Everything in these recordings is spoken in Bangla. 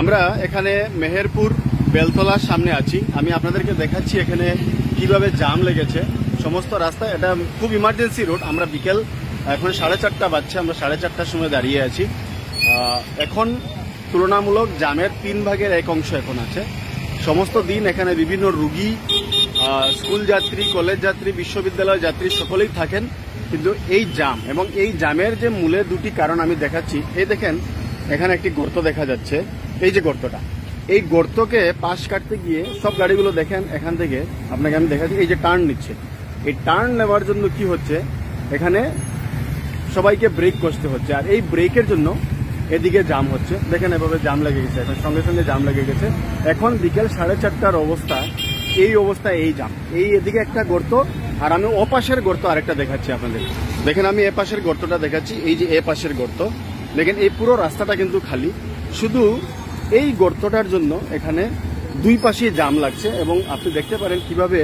আমরা এখানে মেহেরপুর বেলতলার সামনে আছি। আমি আপনাদেরকে দেখাচ্ছি এখানে কিভাবে জাম লেগেছে সমস্ত রাস্তায়। এটা খুব ইমার্জেন্সি রোড। আমরা বিকেল এখন 4:30 বাজছে, আমরা 4:30টার সময় দাঁড়িয়ে আছি। এখন তুলনামূলক জামের 3 ভাগের 1 অংশ এখন আছে। সমস্ত দিন এখানে বিভিন্ন রুগী, স্কুল যাত্রী, কলেজ যাত্রী, বিশ্ববিদ্যালয় যাত্রী সকলেই থাকেন। কিন্তু এই জাম এবং এই জামের যে মূলে দুটি কারণ আমি দেখাচ্ছি। এই দেখেন এখানে একটি গর্ত দেখা যাচ্ছে। এই যে গর্তটা, এই গর্তকে পাশ কাটতে গিয়ে সব গাড়িগুলো দেখেন এখান থেকে আপনাকে আমি দেখাচ্ছি, এই যে টার্ন নিচ্ছে, এই টার্ন নেওয়ার জন্য কি হচ্ছে, এখানে সবাইকে ব্রেক কষতে হচ্ছে। আর এই ব্রেকের জন্য এদিকে জাম হচ্ছে। দেখেন এভাবে জাম লেগে গেছে, এখন সঙ্গে সঙ্গে জাম লেগে গেছে। এখন বিকেল 4:30টার অবস্থা, এই অবস্থায় এই জাম। এই এদিকে একটা গর্ত, আর আমি ও পাশের গর্ত আরেকটা দেখাচ্ছি আপনাদের। দেখেন আমি এ পাশের গর্তটা দেখাচ্ছি, এই যে এ পাশের গর্ত। দেখেন এই পুরো রাস্তাটা কিন্তু খালি, শুধু এই গর্তটার জন্য এখানে দুই পাশে জাম লাগছে। এবং আপনি দেখতে পারেন কিভাবে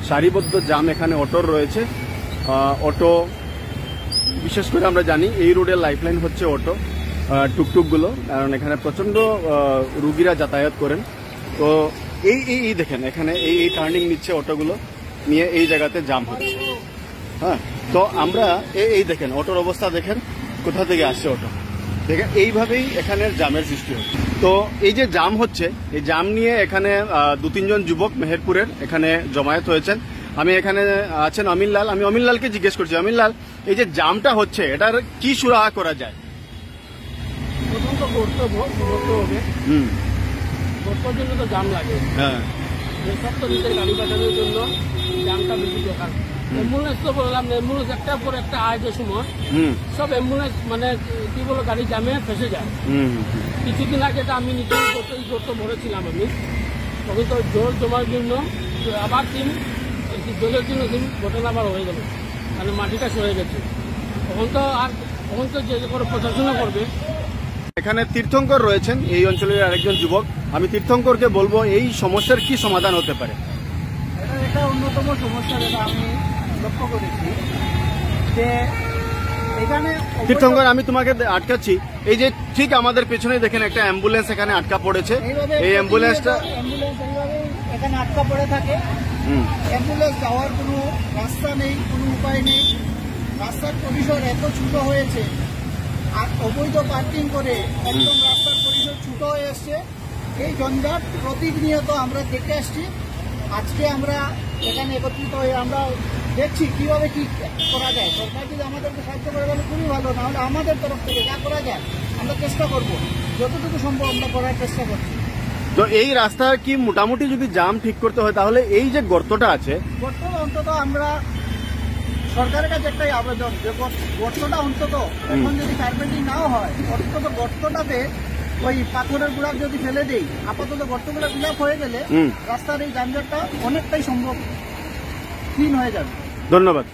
সারিবদ্ধ জাম এখানে অটোর রয়েছে। অটো, বিশেষ করে আমরা জানি এই রোডের লাইফলাইন হচ্ছে অটো, টুকটুকগুলো, কারণ এখানে প্রচন্ড রুগীরা যাতায়াত করেন। তো এই দেখেন এখানে এই টার্নিং নিচ্ছে অটোগুলো নিয়ে, এই জায়গাতে জাম হচ্ছে। হ্যাঁ, তো আমরা এই দেখেন অটোর অবস্থা দেখেন, কোথা থেকে আসছে অটো। দেখেন এইভাবেই এখানের জামের সৃষ্টি হচ্ছে। তো এই যে জাম হচ্ছে, এই জাম নিয়ে এখানে 2-3 জন যুবক মেহেরপুরের এখানে জমায়েত হয়েছেন। আমি এখানে আছেন অমিল লাল, আমি অমিল লালকে জিজ্ঞেস করছি, অমিল লাল, এই যে জামটা হচ্ছে এটার কি সুরাহা করা যায়? প্রথম তো গর্ত হবে, গর্তের জন্য তো জাম লাগে। হ্যাঁ, সব তো নিজের গাড়ি পাঠানোর জন্য জামটা বেশি দরকার। অ্যাম্বুলেন্স তো বললাম, অ্যাম্বুলেন্স একটার পর একটা আয় সময় সব অ্যাম্বুলেন্স মানে কি বলো গাড়ি জামে ফেসে যায়। কিছুদিন আগে তো আমি নিজে গর্ত ভরেছিলাম আমি, তখন তো জল জমার জন্য আবার জলের জন্য ঘটনা আবার হয়ে গেল, মানে মাটিটা সরে গেছে। তখন তো যে করে প্রশাসন করবে। এখানে তীর্থঙ্কর রয়েছেন এই অঞ্চলের আরেকজন যুবক। আমি তীর্থঙ্করকে বলবো এই সমস্যার কি সমাধান হতে পারে। এটা অন্যতম সমস্যা যেটা আমি লক্ষ্য করেছি যে এখানে তীর্থঙ্কর, আমি তোমাকে আটকাচ্ছি। এই যে ঠিক আমাদের পেছনে দেখেন একটা অ্যাম্বুলেন্স এখানে আটকা পড়েছে। এই অ্যাম্বুলেন্সটা এখানে আটকা পড়ে থাকে। অ্যাম্বুলেন্স যাওয়ার কোনো রাস্তা নেই, কোনো উপায় নেই। রাস্তার পরিসর এত ছোট হয়েছে, আর অবৈধ পার্কিং করে একদম রাস্তার পরিসর ছোট হয়ে এসছে। এই জঞ্জাট প্রতিনিয়ত আমরা দেখে আসছি। আজকে আমরা এখানে একত্রিত হয়ে আমরা দেখছি কিভাবে কি করা যায়। সরকার যদি আমাদেরকে সাহায্য করে তাহলে খুবই ভালো, নাহলে আমাদের তরফ থেকে যা করা যায় আমরা চেষ্টা করব, যতটুকু সম্ভব আমরা করার চেষ্টা করছি। তো এই রাস্তা কি মোটামুটি যদি জাম ঠিক করতে হয়, তাহলে এই যে গর্তটা আছে, গর্তটা অন্তত আমরা সরকারের কাছে একটাই আবেদন যে গর্তটা অন্তত এখন যদি কার্পেটিং নাও হয়, অন্তত গর্তটাতে ওই পাথরের গুঁড়া যদি ফেলে দেই, আপাতত গর্তগুলো ফিল আপ হয়ে গেলে রাস্তার এই যানজটটা অনেকটাই সম্ভব ক্লিন হয়ে যাবে। ধন্যবাদ।